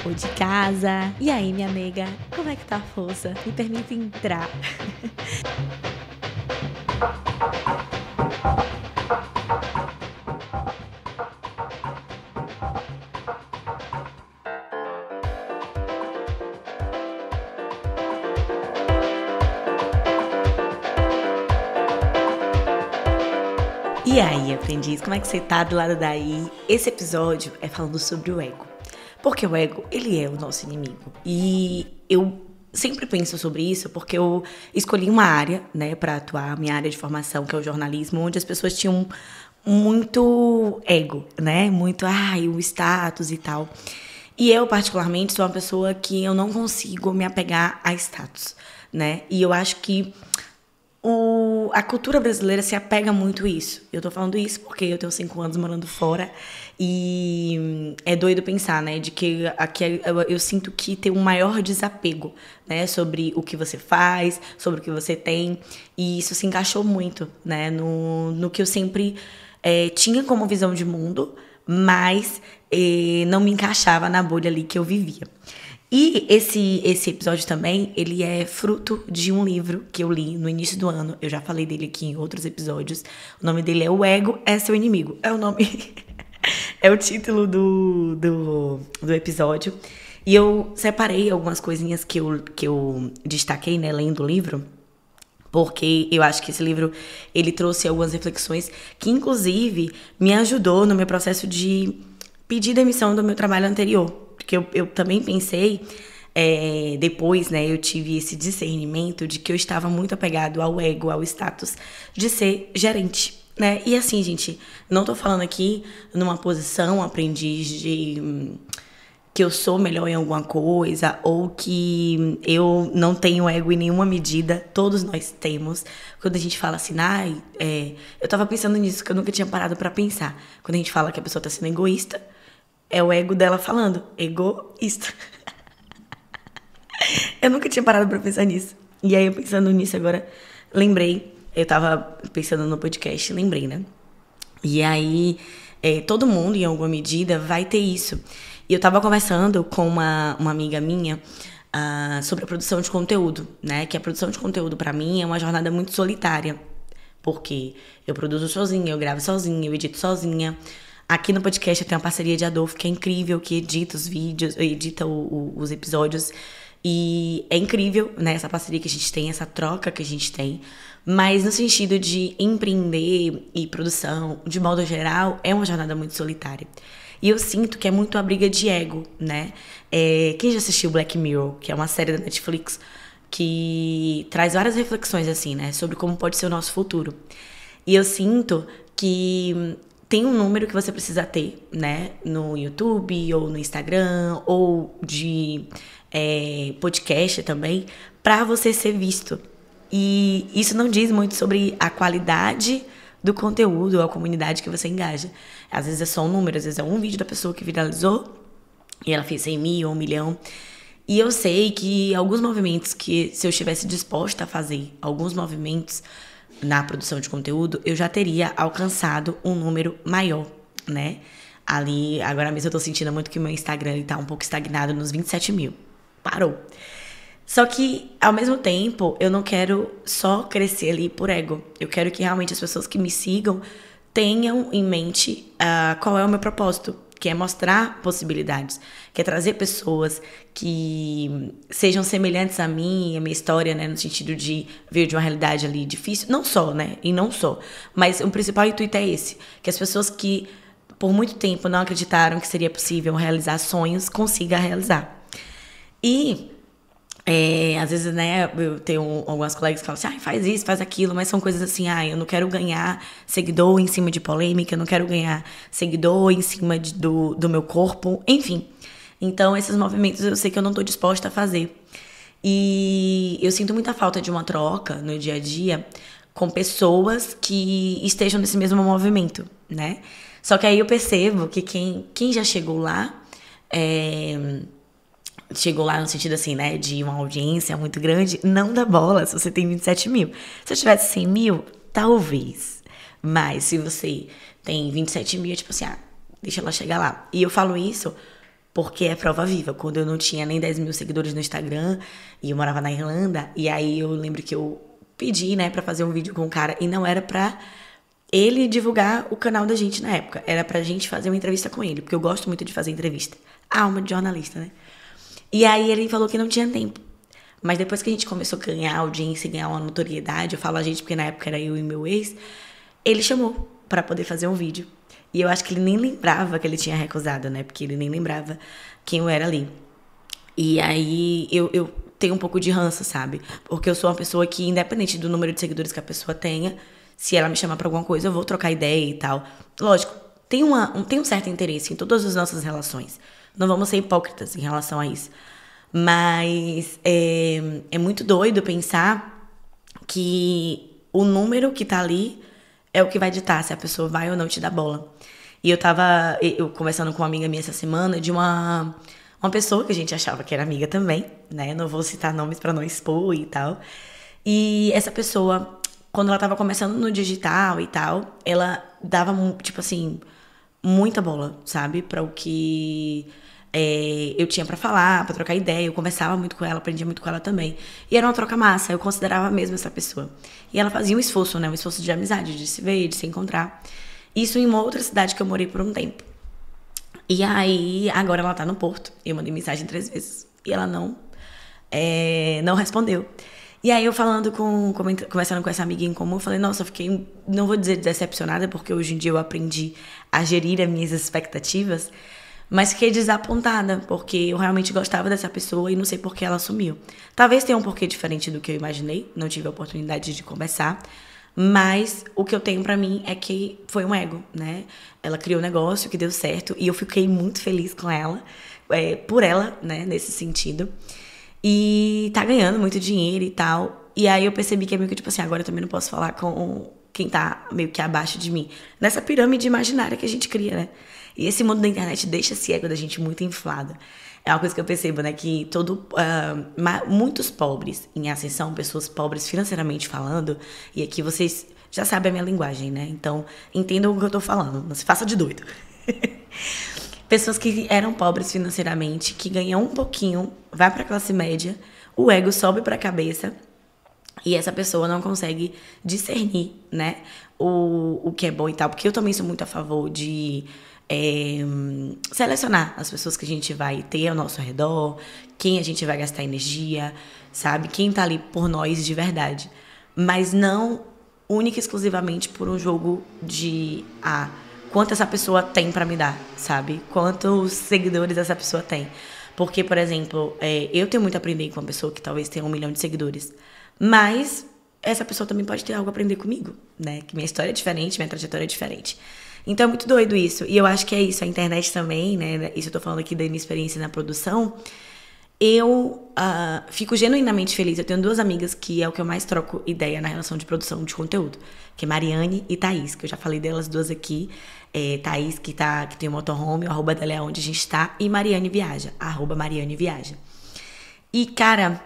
ou de casa. E aí, minha nega, como é que tá a força? Me permite entrar. E aí, aprendiz, como é que você tá do lado daí? Esse episódio é falando sobre o ego. Porque o ego, ele é o nosso inimigo. E eu sempre penso sobre isso porque eu escolhi uma área, né, pra atuar, minha área de formação, que é o jornalismo, onde as pessoas tinham muito ego, né? Muito, o status e tal. E eu, particularmente, sou uma pessoa que eu não consigo me apegar a status, né? E eu acho que a cultura brasileira se apega muito a isso. Eu tô falando isso porque eu tenho 5 anos morando fora e é doido pensar, né, de que aqui eu sinto que tem um maior desapego, né, sobre o que você faz, sobre o que você tem, e isso se encaixou muito, né, no que eu sempre tinha como visão de mundo, mas não me encaixava na bolha ali que eu vivia. E esse episódio também, ele é fruto de um livro que eu li no início do ano. Eu já falei dele aqui em outros episódios. O nome dele é O Ego é Seu Inimigo. É o nome... é o título do episódio. E eu separei algumas coisinhas que eu destaquei, né, lendo o livro. Porque eu acho que esse livro, ele trouxe algumas reflexões que, inclusive, me ajudou no meu processo de pedir demissão do meu trabalho anterior. Porque eu também pensei, depois, né, eu tive esse discernimento de que eu estava muito apegado ao ego, ao status de ser gerente, né? E assim, gente, não tô falando aqui numa posição aprendiz de que eu sou melhor em alguma coisa ou que eu não tenho ego em nenhuma medida. Todos nós temos. Quando a gente fala assim, eu tava pensando nisso que eu nunca tinha parado pra pensar. Quando a gente fala que a pessoa tá sendo egoísta, é o ego dela falando, egoísta. Eu nunca tinha parado pra pensar nisso. E aí, eu pensando nisso agora, lembrei. Eu tava pensando no podcast, lembrei, né? E aí, todo mundo, em alguma medida, vai ter isso. E eu tava conversando com uma amiga minha sobre a produção de conteúdo, né? Que a produção de conteúdo, pra mim, é uma jornada muito solitária. Porque eu produzo sozinha, eu gravo sozinha, eu edito sozinha. Aqui no podcast eu tenho uma parceria de Adolfo, que é incrível, que edita os vídeos, edita os episódios. E é incrível, né, essa parceria que a gente tem, essa troca que a gente tem. Mas no sentido de empreender e produção, de modo geral, é uma jornada muito solitária. E eu sinto que é muito a briga de ego, né? Quem já assistiu Black Mirror, que é uma série da Netflix, que traz várias reflexões, assim, né, sobre como pode ser o nosso futuro. E eu sinto que tem um número que você precisa ter, né? No YouTube, ou no Instagram, ou de podcast também, para você ser visto. E isso não diz muito sobre a qualidade do conteúdo ou a comunidade que você engaja. Às vezes é só um número, às vezes é um vídeo da pessoa que viralizou e ela fez 100 mil ou 1 milhão. E eu sei que alguns movimentos que, se eu estivesse disposta a fazer, alguns movimentos na produção de conteúdo, eu já teria alcançado um número maior, né? Ali, agora mesmo eu tô sentindo muito que o meu Instagram ele tá um pouco estagnado nos 27 mil. Parou. Só que, ao mesmo tempo, eu não quero só crescer ali por ego. Eu quero que realmente as pessoas que me sigam tenham em mente qual é o meu propósito, que é mostrar possibilidades, que é trazer pessoas que sejam semelhantes a mim, a minha história, né, no sentido de vir de uma realidade ali difícil, não só, né, e não só, mas o principal intuito é esse, que as pessoas que por muito tempo não acreditaram que seria possível realizar sonhos, consigam realizar. E às vezes, né, eu tenho algumas colegas que falam assim, faz isso, faz aquilo, mas são coisas assim, eu não quero ganhar seguidor em cima de polêmica, eu não quero ganhar seguidor em cima do meu corpo, enfim. Então, esses movimentos eu sei que eu não tô disposta a fazer. E eu sinto muita falta de uma troca no dia a dia com pessoas que estejam nesse mesmo movimento, né? Só que aí eu percebo que quem já chegou lá no sentido assim, né, de uma audiência muito grande, não dá bola se você tem 27 mil. Se eu tivesse 100 mil, talvez. Mas se você tem 27 mil, é tipo assim, deixa ela chegar lá. E eu falo isso Porque é prova viva. Quando eu não tinha nem 10 mil seguidores no Instagram e eu morava na Irlanda, e aí eu lembro que eu pedi, né, pra fazer um vídeo com o cara e não era pra ele divulgar o canal da gente na época. Era pra gente fazer uma entrevista com ele, porque eu gosto muito de fazer entrevista. Alma de jornalista, né? E aí ele falou que não tinha tempo. Mas depois que a gente começou a ganhar audiência e ganhar uma notoriedade, eu falo a gente porque na época era eu e meu ex, ele chamou pra poder fazer um vídeo. E eu acho que ele nem lembrava que ele tinha recusado, né? Porque ele nem lembrava quem eu era ali. E aí eu tenho um pouco de ranço, sabe? Porque eu sou uma pessoa que, independente do número de seguidores que a pessoa tenha, se ela me chamar pra alguma coisa, eu vou trocar ideia e tal. Lógico, tem um certo interesse em todas as nossas relações. Não vamos ser hipócritas em relação a isso. Mas é muito doido pensar que o número que tá ali é o que vai ditar se a pessoa vai ou não te dar bola. E eu conversando com uma amiga minha essa semana de uma pessoa que a gente achava que era amiga também, né? Não vou citar nomes pra não expor e tal. E essa pessoa, quando ela tava começando no digital e tal, ela dava, tipo assim, muita bola, sabe? Pra o que eu tinha pra falar, pra trocar ideia. Eu conversava muito com ela, aprendia muito com ela também. E era uma troca massa, eu considerava mesmo essa pessoa. E ela fazia um esforço, né? Um esforço de amizade, de se ver, de se encontrar. Isso em uma outra cidade que eu morei por um tempo. E aí, agora ela tá no Porto. Eu mandei mensagem 3 vezes. E ela não respondeu. E aí eu conversando com essa amiga em comum, eu falei, nossa, eu fiquei, não vou dizer decepcionada, porque hoje em dia eu aprendi a gerir as minhas expectativas, mas fiquei desapontada, porque eu realmente gostava dessa pessoa e não sei por que ela sumiu. Talvez tenha um porquê diferente do que eu imaginei, não tive a oportunidade de conversar, mas o que eu tenho pra mim é que foi um ego, né? Ela criou um negócio que deu certo e eu fiquei muito feliz com ela, por ela, né, nesse sentido. E tá ganhando muito dinheiro e tal. E aí eu percebi que é meio que, tipo assim, agora eu também não posso falar com quem tá meio que abaixo de mim. Nessa pirâmide imaginária que a gente cria, né? E esse mundo da internet deixa esse ego da gente muito inflado. É uma coisa que eu percebo, né? Que muitos pobres em ascensão, pessoas pobres financeiramente falando, e aqui vocês já sabem a minha linguagem, né? Então, entendam o que eu tô falando. Não se faça de doido. Pessoas que eram pobres financeiramente, que ganham um pouquinho, vai pra classe média, o ego sobe pra cabeça e essa pessoa não consegue discernir, né, o que é bom e tal. Porque eu também sou muito a favor de selecionar as pessoas que a gente vai ter ao nosso redor, quem a gente vai gastar energia, sabe? Quem tá ali por nós de verdade. Mas não única e exclusivamente por um jogo de quanto essa pessoa tem pra me dar, sabe? Quantos seguidores essa pessoa tem. Porque, por exemplo, eu tenho muito a aprender com uma pessoa que talvez tenha 1 milhão de seguidores. Mas essa pessoa também pode ter algo a aprender comigo, né? Que minha história é diferente, minha trajetória é diferente. Então é muito doido isso. E eu acho que é isso, a internet também, né? Isso eu tô falando aqui da minha experiência na produção. Eu fico genuinamente feliz. Eu tenho 2 amigas que é o que eu mais troco ideia na relação de produção de conteúdo, que é Mariane e Thaís, que eu já falei delas 2 aqui. Thaís, que tem o motorhome, o arroba dela é onde a gente tá, e Mariane Viaja, arroba Mariane Viaja. E, cara,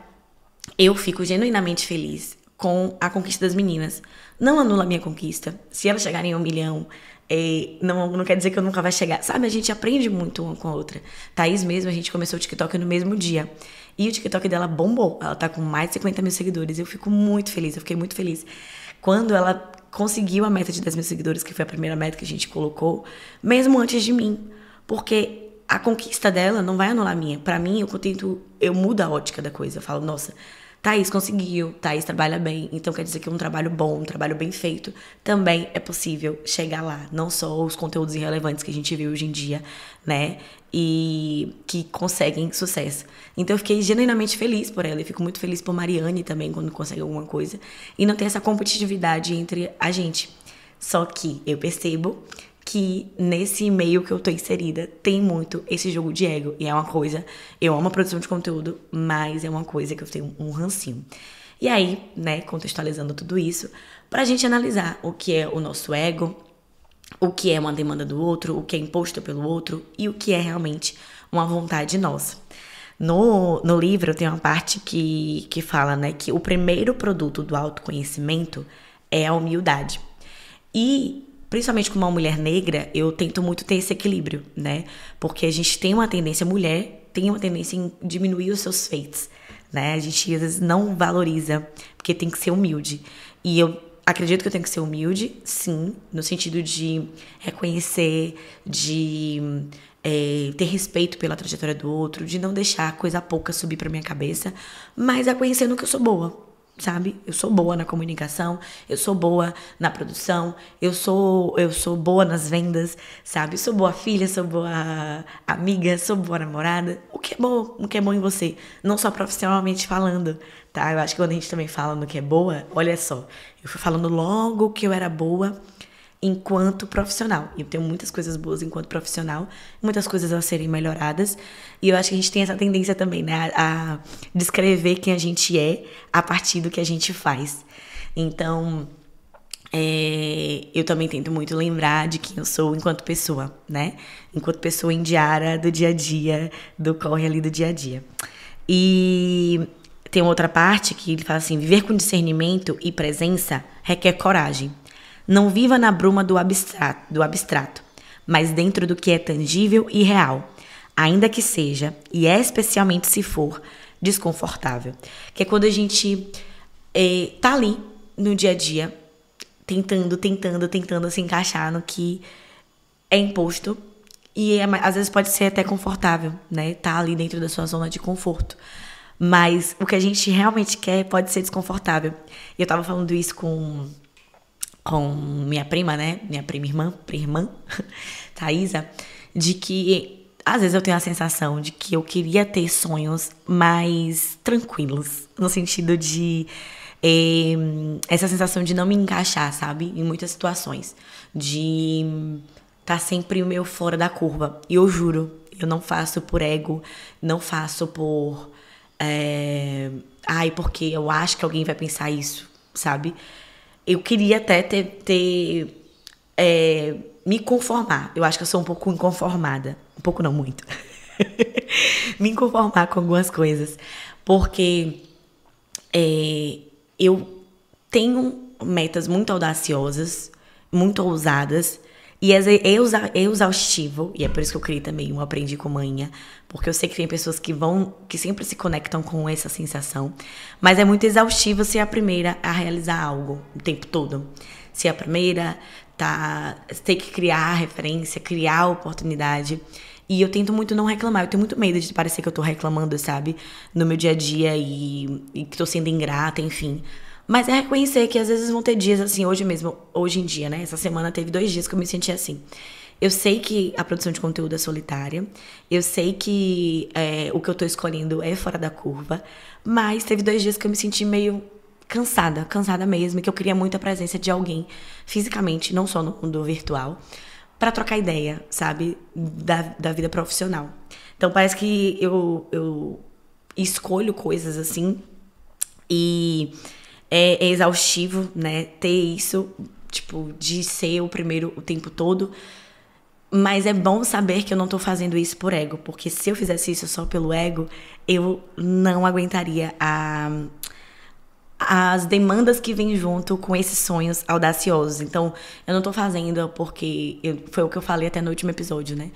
eu fico genuinamente feliz com a conquista das meninas. Não anula a minha conquista. Se elas chegarem a 1 milhão, não quer dizer que eu nunca vai chegar. Sabe, a gente aprende muito uma com a outra. Thaís mesmo, a gente começou o TikTok no mesmo dia. E o TikTok dela bombou. Ela tá com mais de 50 mil seguidores. Eu fico muito feliz, eu fiquei muito feliz. Quando ela conseguiu a meta de 10 mil seguidores, que foi a primeira meta que a gente colocou, mesmo antes de mim. Porque a conquista dela não vai anular a minha. Pra mim, eu mudo a ótica da coisa. Eu falo, nossa, Thaís conseguiu, Thaís trabalha bem, então quer dizer que um trabalho bom, um trabalho bem feito, também é possível chegar lá. Não só os conteúdos irrelevantes que a gente vê hoje em dia, né? E que conseguem sucesso. Então eu fiquei genuinamente feliz por ela. E fico muito feliz por Mariane também, quando consegue alguma coisa. E não tem essa competitividade entre a gente. Só que eu percebo que nesse meio que eu tô inserida tem muito esse jogo de ego. E é uma coisa... Eu amo a produção de conteúdo, mas é uma coisa que eu tenho um rancinho. E aí, né, contextualizando tudo isso, pra gente analisar o que é o nosso ego, o que é uma demanda do outro, o que é imposto pelo outro e o que é realmente uma vontade nossa. No livro tem uma parte que fala, né, que o primeiro produto do autoconhecimento é a humildade. E principalmente como uma mulher negra, eu tento muito ter esse equilíbrio, né? Porque a gente tem uma tendência, mulher tem uma tendência em diminuir os seus feitos, né? A gente às vezes não valoriza, porque tem que ser humilde. E eu acredito que eu tenho que ser humilde, sim, no sentido de reconhecer, de ter respeito pela trajetória do outro, de não deixar coisa pouca subir pra minha cabeça, mas reconhecendo que eu sou boa, sabe? Eu sou boa na comunicação, eu sou boa na produção, eu sou boa nas vendas, sabe? Eu sou boa filha, sou boa amiga, sou boa namorada. O que é bom em você, não só profissionalmente falando, tá? Eu acho que quando a gente também fala no que é boa, olha só, eu fui falando logo que eu era boa enquanto profissional. E eu tenho muitas coisas boas enquanto profissional, muitas coisas a serem melhoradas. E eu acho que a gente tem essa tendência também, né, a descrever quem a gente é a partir do que a gente faz. Então, eu também tento muito lembrar de quem eu sou enquanto pessoa, né? Enquanto pessoa indiara do dia a dia, do corre ali do dia a dia. E tem outra parte que ele fala assim: viver com discernimento e presença requer coragem. Não viva na bruma do abstrato, mas dentro do que é tangível e real, ainda que seja, e especialmente se for, desconfortável. Que é quando a gente tá ali no dia a dia, tentando se encaixar no que é imposto. E às vezes pode ser até confortável, né? Tá ali dentro da sua zona de conforto. Mas o que a gente realmente quer pode ser desconfortável. E eu tava falando isso com minha prima, né? Minha prima irmã, Thaisa, de que às vezes eu tenho a sensação de que eu queria ter sonhos mais tranquilos, no sentido de essa sensação de não me encaixar, sabe? Em muitas situações, de tá sempre o meu fora da curva. E eu juro, eu não faço por ego, não faço por porque eu acho que alguém vai pensar isso, sabe? Eu queria até me conformar. Eu acho que eu sou um pouco inconformada. Um pouco não, muito. Me conformar com algumas coisas. Porque eu tenho metas muito audaciosas, muito ousadas. E é exaustivo. E é por isso que eu criei também um Aprendi com Manhã. Porque eu sei que tem pessoas que sempre se conectam com essa sensação. Mas é muito exaustivo ser a primeira a realizar algo o tempo todo. Ser a primeira, ter que criar a referência, criar a oportunidade. E eu tento muito não reclamar. Eu tenho muito medo de parecer que eu tô reclamando, sabe? No meu dia a dia e que tô sendo ingrata, enfim. Mas é reconhecer que às vezes vão ter dias assim, hoje em dia, né? Essa semana teve 2 dias que eu me senti assim. Eu sei que a produção de conteúdo é solitária. Eu sei que o que eu tô escolhendo é fora da curva. Mas teve 2 dias que eu me senti meio cansada mesmo. E que eu queria muito a presença de alguém fisicamente, não só no mundo virtual, pra trocar ideia, sabe? Da vida profissional. Então parece que eu escolho coisas assim e é exaustivo, né? Ter isso, tipo, de ser o primeiro o tempo todo. Mas é bom saber que eu não tô fazendo isso por ego. Porque se eu fizesse isso só pelo ego, eu não aguentaria as demandas que vêm junto com esses sonhos audaciosos. Então, eu não tô fazendo porque... foi o que eu falei até no último episódio, né?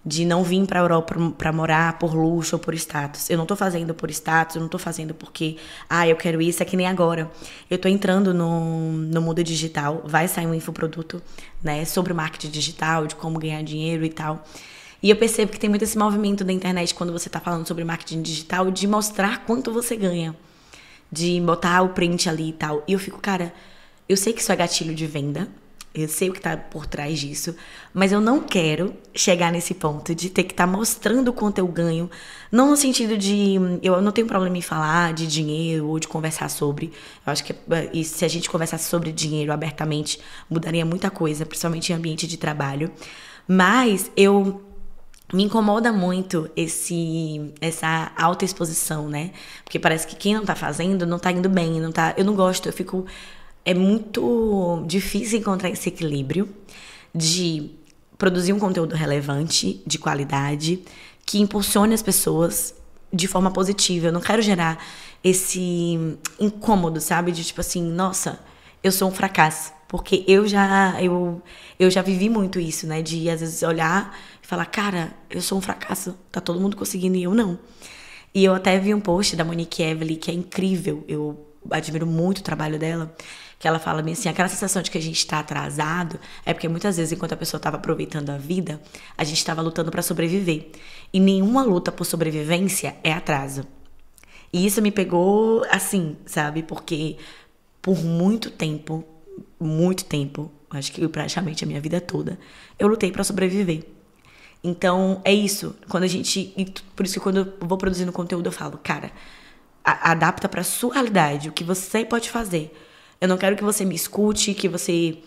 De não vir pra Europa pra morar por luxo ou por status. Eu não tô fazendo por status, eu não tô fazendo porque... eu quero isso, é que nem agora. Eu tô entrando no mundo digital, vai sair um infoproduto, né? Sobre marketing digital, de como ganhar dinheiro e tal. E eu percebo que tem muito esse movimento da internet quando você tá falando sobre marketing digital, de mostrar quanto você ganha. De botar o print ali e tal. E eu fico, cara, eu sei que isso é gatilho de venda. Eu sei o que tá por trás disso, mas eu não quero chegar nesse ponto de ter que estar mostrando o quanto eu ganho, não no sentido de... eu não tenho problema em falar de dinheiro ou de conversar sobre. Eu acho que e se a gente conversasse sobre dinheiro abertamente, mudaria muita coisa, principalmente em ambiente de trabalho. Mas me incomoda muito essa autoexposição, né? Porque parece que quem não tá fazendo não tá indo bem, não tá... Eu não gosto, eu fico... É muito difícil encontrar esse equilíbrio de produzir um conteúdo relevante, de qualidade, que impulsione as pessoas de forma positiva. Eu não quero gerar esse incômodo, sabe? De tipo assim, nossa, eu sou um fracasso. Porque eu já vivi muito isso, né? De, às vezes, olhar e falar, cara, eu sou um fracasso. Tá todo mundo conseguindo e eu não. E eu até vi um post da Monique Evely, que é incrível. Eu admiro muito o trabalho dela. Que ela fala bem assim, aquela sensação de que a gente tá atrasado é porque muitas vezes, enquanto a pessoa tava aproveitando a vida, a gente tava lutando pra sobreviver. E nenhuma luta por sobrevivência é atraso. E isso me pegou assim, sabe? Porque por muito tempo, acho que praticamente a minha vida toda, eu lutei pra sobreviver. Então, é isso. Quando a gente. Por isso que quando eu vou produzindo conteúdo, eu falo, cara, adapta pra sua realidade, o que você pode fazer. Eu não quero que você me escute, que você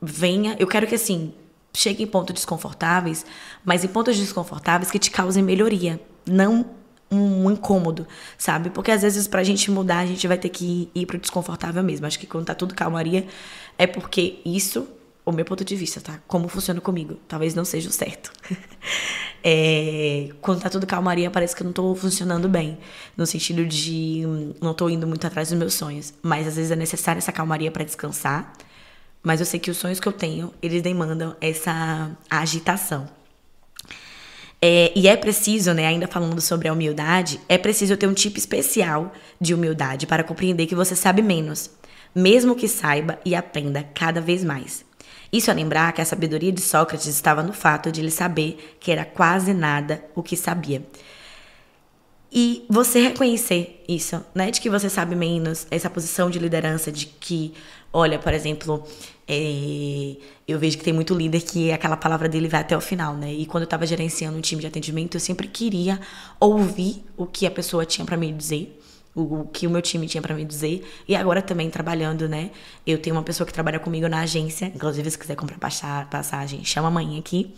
venha. Eu quero que, assim, chegue em pontos desconfortáveis, mas em pontos desconfortáveis que te causem melhoria. Não um incômodo, sabe? Porque às vezes pra gente mudar, a gente vai ter que ir pro desconfortável mesmo. Acho que quando tá tudo calmaria, é porque isso, o meu ponto de vista, tá? Como funciona comigo. Talvez não seja o certo. Quando tá tudo calmaria, parece que eu não tô funcionando bem. No sentido de não tô indo muito atrás dos meus sonhos. Mas às vezes é necessária essa calmaria pra descansar. Mas eu sei que os sonhos que eu tenho, eles demandam essa agitação. E é preciso, né, ainda falando sobre a humildade, é preciso ter um tipo especial de humildade para compreender que você sabe menos, mesmo que saiba e aprenda cada vez mais. Isso é lembrar que a sabedoria de Sócrates estava no fato de ele saber que era quase nada o que sabia. E você reconhecer isso, né? De que você sabe menos, essa posição de liderança, de que, olha, por exemplo, eu vejo que tem muito líder que aquela palavra dele vai até o final, né? E quando eu tava gerenciando um time de atendimento, eu sempre queria ouvir o que a pessoa tinha pra me dizer, o que o meu time tinha pra me dizer. E agora também trabalhando, né? Eu tenho uma pessoa que trabalha comigo na agência, inclusive se quiser comprar passagem, chama a mãe aqui.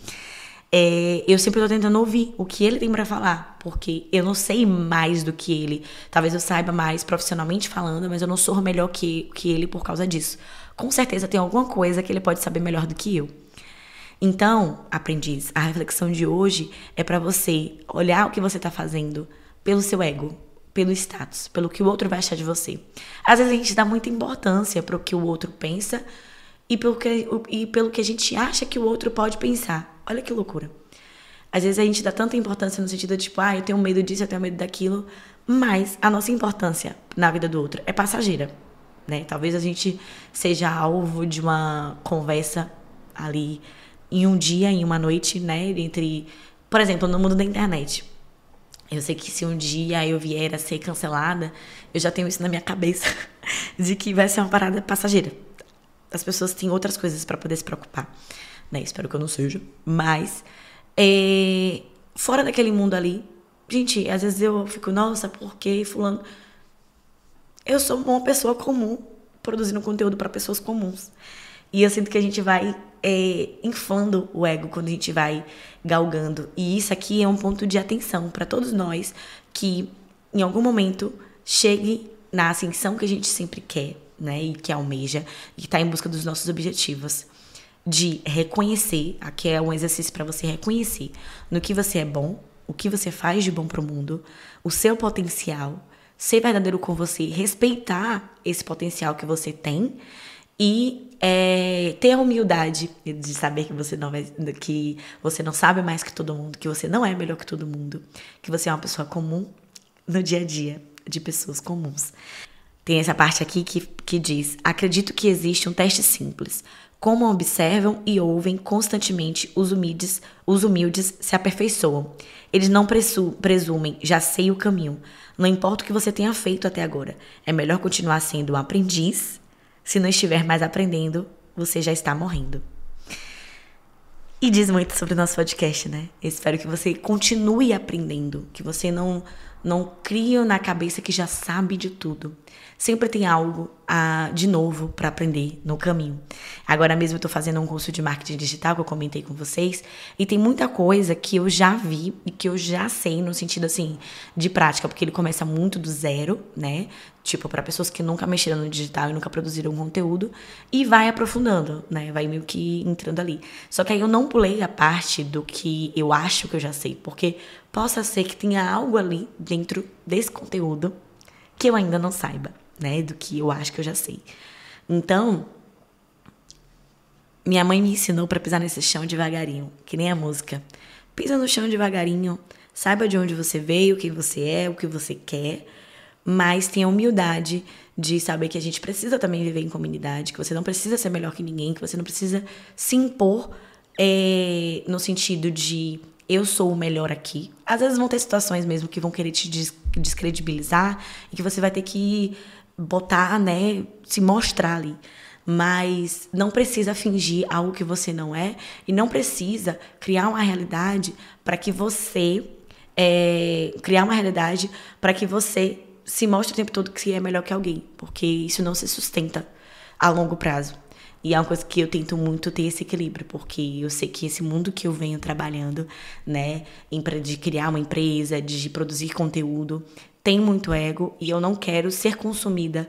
Eu sempre tô tentando ouvir o que ele tem pra falar, porque eu não sei mais do que ele. Talvez eu saiba mais profissionalmente falando, mas eu não sou melhor que ele por causa disso. Com certeza tem alguma coisa que ele pode saber melhor do que eu. Então, aprendiz, a reflexão de hoje é pra você olhar o que você tá fazendo pelo seu ego, pelo status, pelo que o outro vai achar de você. Às vezes a gente dá muita importância pro que o outro pensa e pelo que a gente acha que o outro pode pensar. Olha que loucura. Às vezes a gente dá tanta importância no sentido de, tipo, eu tenho medo disso, eu tenho medo daquilo, mas a nossa importância na vida do outro é passageira, né? Talvez a gente seja alvo de uma conversa ali em um dia, em uma noite, né? Entre, por exemplo, no mundo da internet. Eu sei que se um dia eu vier a ser cancelada, eu já tenho isso na minha cabeça, de que vai ser uma parada passageira. As pessoas têm outras coisas pra poder se preocupar, né? Espero que eu não seja. Mas, fora daquele mundo ali, gente, às vezes eu fico, nossa, por que fulano? Eu sou uma pessoa comum, produzindo conteúdo pra pessoas comuns. E eu sinto que a gente vai inflando o ego quando a gente vai galgando. E isso aqui é um ponto de atenção pra todos nós, que em algum momento chegue na ascensão que a gente sempre quer, né, e que almeja, e que está em busca dos nossos objetivos, de reconhecer, aqui é um exercício para você reconhecer no que você é bom, o que você faz de bom para o mundo, o seu potencial, ser verdadeiro com você, respeitar esse potencial que você tem e ter a humildade de saber que você não sabe mais que todo mundo, que você não é melhor que todo mundo, que você é uma pessoa comum no dia a dia de pessoas comuns. Tem essa parte aqui que diz: acredito que existe um teste simples. Como observam e ouvem constantemente, os humildes se aperfeiçoam. Eles não presumem, já sei o caminho. Não importa o que você tenha feito até agora. É melhor continuar sendo um aprendiz. Se não estiver mais aprendendo, você já está morrendo. E diz muito sobre o nosso podcast, né? Eu espero que você continue aprendendo, que você não crie na cabeça que já sabe de tudo. Sempre tem algo de novo para aprender no caminho. Agora mesmo eu tô fazendo um curso de marketing digital que eu comentei com vocês, e tem muita coisa que eu já vi e que eu já sei no sentido assim de prática, porque ele começa muito do zero, né? Tipo, para pessoas que nunca mexeram no digital e nunca produziram conteúdo, e vai aprofundando, né? Vai meio que entrando ali. Só que aí eu não pulei a parte do que eu acho que eu já sei, porque possa ser que tenha algo ali dentro desse conteúdo que eu ainda não saiba, né? Do que eu acho que eu já sei. Então, minha mãe me ensinou pra pisar nesse chão devagarinho, que nem a música. Pisa no chão devagarinho, saiba de onde você veio, quem você é, o que você quer, mas tenha humildade de saber que a gente precisa também viver em comunidade, que você não precisa ser melhor que ninguém, que você não precisa se impor no sentido de eu sou o melhor aqui. Às vezes vão ter situações mesmo que vão querer te descredibilizar e que você vai ter que botar, né, se mostrar ali. Mas não precisa fingir algo que você não é e não precisa criar uma realidade para que você se mostre o tempo todo que é melhor que alguém, porque isso não se sustenta a longo prazo. E é uma coisa que eu tento muito ter esse equilíbrio, porque eu sei que esse mundo que eu venho trabalhando, né, de criar uma empresa, de produzir conteúdo, tem muito ego e eu não quero ser consumida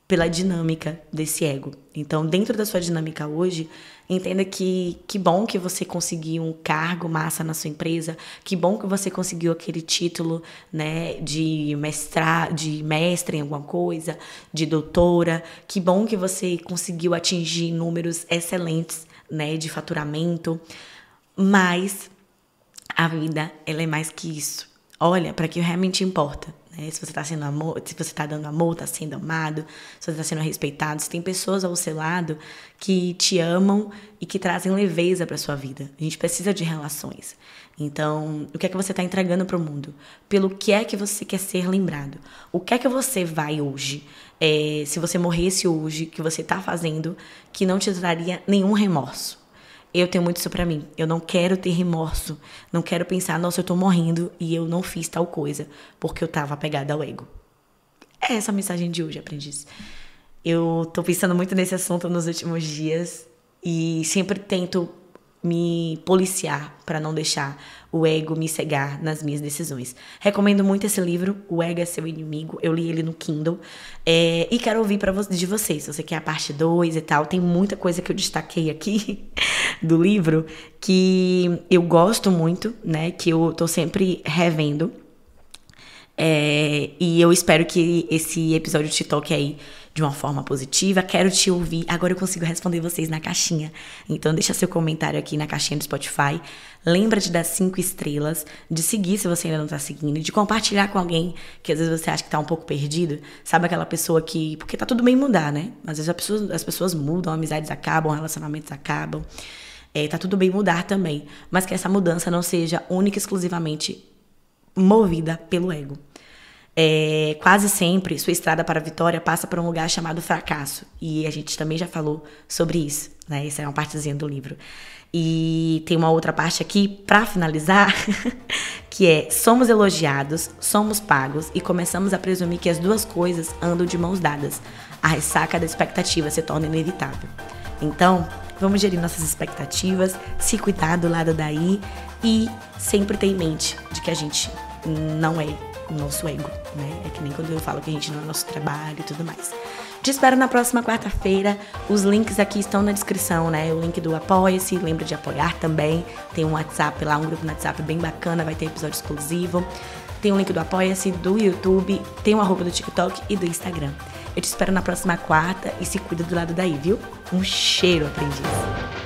pela dinâmica desse ego. Então, dentro da sua dinâmica hoje, entenda que bom que você conseguiu um cargo massa na sua empresa, que bom que você conseguiu aquele título, né, de mestre em alguma coisa, de doutora, que bom que você conseguiu atingir números excelentes, né, de faturamento, mas a vida, ela é mais que isso. Olha para que realmente importa. Se você está sendo amor, se você está dando amor, está sendo amado, se você está sendo respeitado, se tem pessoas ao seu lado que te amam e que trazem leveza para sua vida. A gente precisa de relações. Então, o que é que você está entregando para o mundo? Pelo que é que você quer ser lembrado? O que é que você vai hoje? Se você morresse hoje, que você está fazendo, que não te traria nenhum remorso? Eu tenho muito isso pra mim. Eu não quero ter remorso. Não quero pensar, nossa, eu tô morrendo e eu não fiz tal coisa porque eu tava apegada ao ego. É essa a mensagem de hoje, aprendiz. Eu tô pensando muito nesse assunto nos últimos dias e sempre tento me policiar pra não deixar o ego me cegar nas minhas decisões. Recomendo muito esse livro, O Ego é Seu Inimigo. Eu li ele no Kindle. E quero ouvir de vocês. Se você quer a parte 2 e tal, tem muita coisa que eu destaquei aqui do livro que eu gosto muito, né? Que eu tô sempre revendo. E eu espero que esse episódio te toque aí de uma forma positiva. Quero te ouvir. Agora eu consigo responder vocês na caixinha. Então deixa seu comentário aqui na caixinha do Spotify. Lembra de dar 5 estrelas, de seguir se você ainda não tá seguindo, de compartilhar com alguém que às vezes você acha que tá um pouco perdido. Sabe aquela pessoa que... Porque tá tudo bem mudar, né? Às vezes as pessoas mudam, amizades acabam, relacionamentos acabam. Tá tudo bem mudar também. Mas que essa mudança não seja única e exclusivamente movida pelo ego. Quase sempre sua estrada para a vitória passa por um lugar chamado fracasso. E a gente também já falou sobre isso, né? Essa é uma partezinha do livro. E tem uma outra parte aqui, para finalizar, que é: somos elogiados, somos pagos e começamos a presumir que as duas coisas andam de mãos dadas. A ressaca da expectativa se torna inevitável. Então, vamos gerir nossas expectativas, se cuidar do lado daí e sempre ter em mente de que a gente não é o nosso ego, né? É que nem quando eu falo que a gente não é nosso trabalho e tudo mais. Te espero na próxima quarta-feira. Os links aqui estão na descrição, né? O link do Apoia-se, lembra de apoiar também. Tem um WhatsApp lá, um grupo no WhatsApp bem bacana, vai ter episódio exclusivo. Tem o link do Apoia-se, do YouTube, tem o @ do TikTok e do Instagram. Eu te espero na próxima quarta e se cuida do lado daí, viu? Um cheiro, aprendiz!